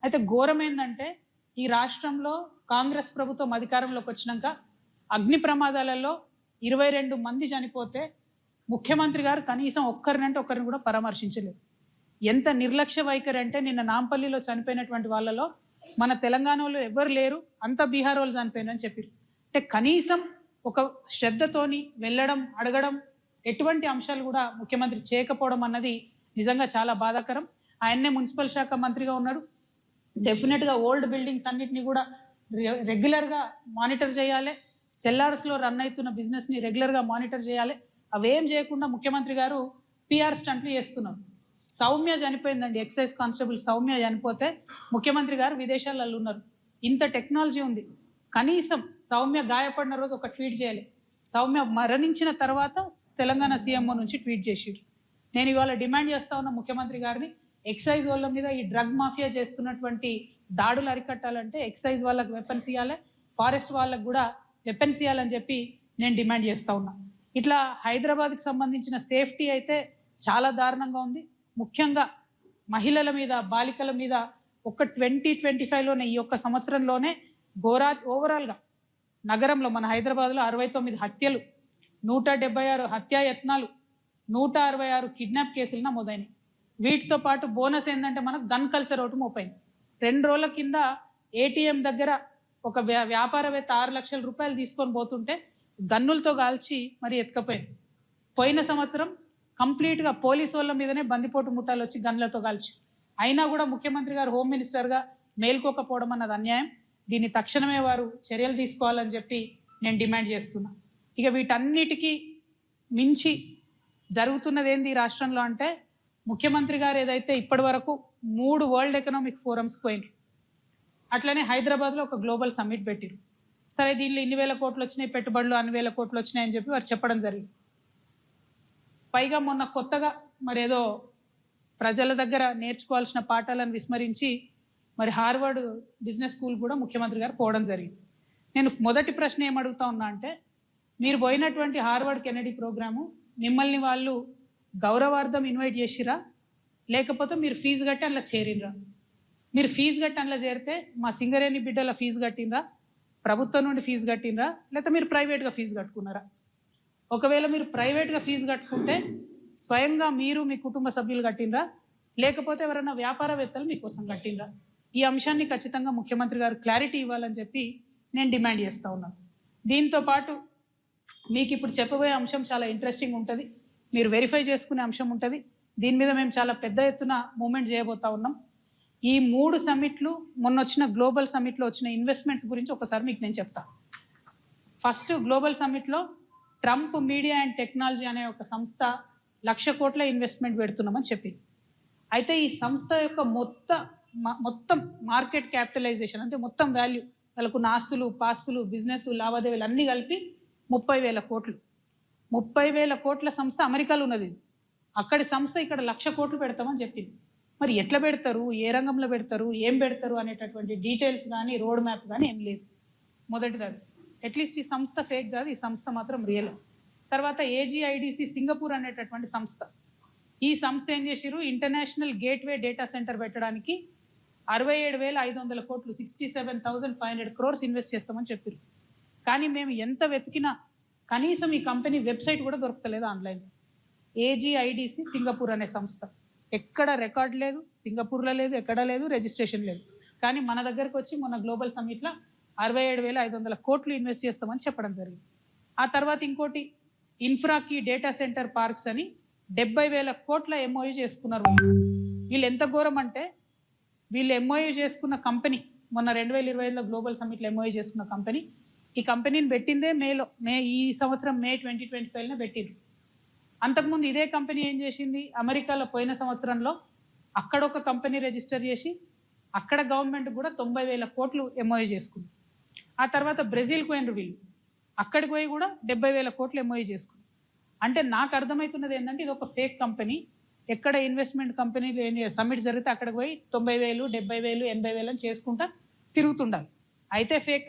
అయితే ఘోరం ఏంటంటే ఈ రాష్ట్రంలో కాంగ్రెస్ ప్రభుత్వం అధికారంలోకి వచ్చినాక అగ్ని ప్రమాదాలలో 22 మంది చనిపోతే ముఖ్యమంత్రి గారు కనీసం ఒక్కరిని కూడా పరామర్శించలేదు. ఎంత నిర్లక్ష్య వైఖరి అంటే నిన్న నాంపల్లిలో చనిపోయినటువంటి వాళ్ళలో మన తెలంగాణలో ఎవరు లేరు, అంత బీహార్ వాళ్ళు చనిపోయినని చెప్పారు. అంటే కనీసం ఒక శ్రద్ధతోని వెళ్ళడం, అడగడం, ఎటువంటి అంశాలు కూడా ముఖ్యమంత్రి చేయకపోవడం అన్నది నిజంగా చాలా బాధాకరం. ఆయన్నే మున్సిపల్ శాఖ మంత్రిగా ఉన్నాడు. డెఫినెట్గా ఓల్డ్ బిల్డింగ్స్ అన్నిటిని కూడా రెగ్యులర్గా మానిటర్ చేయాలి. సెల్లార్స్లో రన్ అవుతున్న బిజినెస్ని రెగ్యులర్గా మానిటర్ చేయాలి. అవేం చేయకుండా ముఖ్యమంత్రి గారు పిఆర్ స్టంట్లు చేస్తున్నారు. సౌమ్య చనిపోయిందండి, ఎక్సైజ్ కానిస్టేబుల్ సౌమ్య చనిపోతే ముఖ్యమంత్రి గారు విదేశాలలో ఉన్నారు. ఇంత టెక్నాలజీ ఉంది, కనీసం సౌమ్య గాయపడిన రోజు ఒక ట్వీట్ చేయాలి. సౌమ్య మరణించిన తర్వాత తెలంగాణ సీఎంఓ నుంచి ట్వీట్ చేసిరు. నేను ఇవాళ డిమాండ్ చేస్తా ఉన్న ముఖ్యమంత్రి గారిని, ఎక్సైజ్ వాళ్ళ మీద ఈ డ్రగ్ మాఫియా చేస్తున్నటువంటి దాడులు అరికట్టాలంటే ఎక్సైజ్ వాళ్ళకి వెపన్స్ ఇవ్వాలి, ఫారెస్ట్ వాళ్ళకు కూడా వెపన్స్ ఇవ్వాలని చెప్పి నేను డిమాండ్ చేస్తూ ఉన్నా. ఇట్లా హైదరాబాద్కి సంబంధించిన సేఫ్టీ అయితే చాలా దారుణంగా ఉంది. ముఖ్యంగా మహిళల మీద, బాలికల మీద ఒక 2025లోనే, ఈ ఒక్క సంవత్సరంలోనే ఓవరాల్గా నగరంలో మన హైదరాబాద్లో 69 హత్యలు, 176 హత్యాయత్నాలు, 166 కిడ్నాప్ కేసులు నమోదైనాయి. వీటితో పాటు బోనస్ ఏంటంటే మనకు గన్ కల్చర్ ఒకటి మోపైంది. 2 రోజుల కింద ఏటీఎం దగ్గర ఒక వ్యాపారవేత్త 6 లక్షల రూపాయలు తీసుకొని పోతుంటే గన్నులతో కాల్చి మరి ఎత్తుకపోయింది. పోయిన సంవత్సరం కంప్లీట్గా పోలీసు వాళ్ళ మీదనే బందిపోటు ముఠాలు వచ్చి గన్లతో కాల్చి, అయినా కూడా ముఖ్యమంత్రి గారు హోమ్ మినిస్టర్గా మేల్కోకపోవడం అన్నది అన్యాయం. దీన్ని తక్షణమే వారు చర్యలు తీసుకోవాలని చెప్పి నేను డిమాండ్ చేస్తున్నా. ఇక వీటన్నిటికీ మించి జరుగుతున్నది ఏంది ఈ రాష్ట్రంలో అంటే, ముఖ్యమంత్రి గారు ఏదైతే ఇప్పటి వరకు 3 వరల్డ్ ఎకనామిక్ ఫోరమ్స్కి పోయినారు, అట్లనే హైదరాబాద్లో ఒక గ్లోబల్ సమ్మిట్ పెట్టిరు. సరే, దీనిలో ఇన్ని వేల కోట్లు వచ్చినాయి, పెట్టుబడులు అన్ని వేల కోట్లు వచ్చినాయని చెప్పి వారు చెప్పడం జరిగింది. పైగా మొన్న కొత్తగా మరేదో ప్రజల దగ్గర నేర్చుకోవాల్సిన పాఠాలను విస్మరించి మరి హార్వర్డ్ బిజినెస్ స్కూల్ కూడా ముఖ్యమంత్రి గారు పోవడం జరిగింది. నేను మొదటి ప్రశ్న ఏమడుగుతా ఉన్నా అంటే, మీరు పోయినటువంటి హార్వర్డ్ కెనడీ ప్రోగ్రాము మిమ్మల్ని వాళ్ళు గౌరవార్థం ఇన్వైట్ చేసిరా, లేకపోతే మీరు ఫీజు కట్టి అందులో చేరినరా? మీరు ఫీజు కట్టి అందులో చేరితే మా సింగరేణి బిడ్డల ఫీజు కట్టినరా, ప్రభుత్వం నుండి ఫీజు కట్టినరా, లేకపోతే మీరు ప్రైవేట్గా ఫీజు కట్టుకున్నారా? ఒకవేళ మీరు ప్రైవేట్గా ఫీజు కట్టుకుంటే స్వయంగా మీరు మీ కుటుంబ సభ్యులు కట్టినరా, లేకపోతే ఎవరైనా వ్యాపారవేత్తలు మీకోసం కట్టినరా? ఈ అంశాన్ని ఖచ్చితంగా ముఖ్యమంత్రి గారు క్లారిటీ ఇవ్వాలని చెప్పి నేను డిమాండ్ చేస్తూ ఉన్నాను. దీంతో పాటు మీకు ఇప్పుడు చెప్పబోయే అంశం చాలా ఇంట్రెస్టింగ్ ఉంటుంది, మీరు వెరిఫై చేసుకునే అంశం ఉంటుంది. దీని మీద మేము చాలా పెద్ద ఎత్తున మూమెంట్ చేయబోతా ఉన్నాం. ఈ 3 సమ్మిట్లు, మొన్న వచ్చిన గ్లోబల్ సమ్మిట్లో వచ్చిన ఇన్వెస్ట్మెంట్స్ గురించి ఒకసారి మీకు నేను చెప్తా. ఫస్ట్ గ్లోబల్ సమ్మిట్లో ట్రంప్ మీడియా అండ్ టెక్నాలజీ అనే ఒక సంస్థ 1,00,000 కోట్ల ఇన్వెస్ట్మెంట్ పెడుతున్నామని చెప్పింది. అయితే ఈ సంస్థ యొక్క మొత్తం మార్కెట్ క్యాపిటలైజేషన్ అంటే మొత్తం వాల్యూ, వాళ్ళకున్న ఆస్తులు, పాస్తులు, బిజినెస్ లావాదేవీలు అన్నీ కలిపి 30,000 కోట్లు. 30,000 కోట్ల సంస్థ అమెరికాలో ఉన్నది. అక్కడి సంస్థ ఇక్కడ 1,00,000 కోట్లు పెడతామని చెప్పింది. మరి ఎట్లా పెడతారు, ఏ రంగంలో పెడతారు, ఏం పెడతారు అనేటటువంటి డీటెయిల్స్ కానీ రోడ్ మ్యాప్ కానీ ఏం లేదు. మొదటిది అది. అట్లీస్ట్ ఈ సంస్థ ఫేక్ కాదు, ఈ సంస్థ మాత్రం రియల్. తర్వాత ఏజీఐడిసి సింగపూర్ అనేటటువంటి సంస్థ, ఈ సంస్థ ఏం చేసిరు, ఇంటర్నేషనల్ గేట్వే డేటా సెంటర్ పెట్టడానికి 67,500 కోట్లు 67,500 crores ఇన్వెస్ట్ చేస్తామని చెప్పారు. కానీ మేము ఎంత వెతికినా కనీసం ఈ కంపెనీ వెబ్సైట్ కూడా దొరకలేదు ఆన్లైన్. ఏజీఐడిసి సింగపూర్ అనే సంస్థ ఎక్కడ రికార్డ్ లేదు, సింగపూర్లో లేదు, ఎక్కడ లేదు, రిజిస్ట్రేషన్ లేదు. కానీ మన దగ్గరకు వచ్చి మొన్న గ్లోబల్ సమ్మిట్లో 67,500 కోట్లు ఇన్వెస్ట్ చేస్తామని చెప్పడం జరిగింది. ఆ తర్వాత ఇంకోటి ఇన్ఫ్రాకి డేటా సెంటర్ పార్క్స్ అని 70,000 కోట్ల ఎంఓయూ చేసుకున్నారు. వీళ్ళు ఎంత ఘోరం అంటే, వీళ్ళు ఎంఓయూ చేసుకున్న కంపెనీ, మొన్న 2025లో గ్లోబల్ సమ్మిట్లో ఎంఓయూ చేసుకున్న కంపెనీ, ఈ కంపెనీని పెట్టిందే ఈ సంవత్సరం మే 2025లో పెట్టిండ్రు. అంతకుముందు ఇదే కంపెనీ ఏం చేసింది, అమెరికాలో పోయిన సంవత్సరంలో అక్కడ ఒక కంపెనీ రిజిస్టర్ చేసి అక్కడ గవర్నమెంట్ కూడా 90,000 కోట్లు ఎంఓయూ చేసుకుంది. ఆ తర్వాత బ్రెజిల్కి పోయినరు వీళ్ళు, అక్కడికి పోయి కూడా 70,000 కోట్లు ఎంఓయూ చేసుకుంది. అంటే నాకు అర్థమవుతున్నది ఏంటంటే, ఇది ఒక ఫేక్ కంపెనీ. ఎక్కడ ఇన్వెస్ట్మెంట్ కంపెనీలు సమ్మిట్ జరిగితే అక్కడికి పోయి 90,000, 70,000, 80,000 అని చేసుకుంటా తిరుగుతుండాలి. అయితే ఫేక్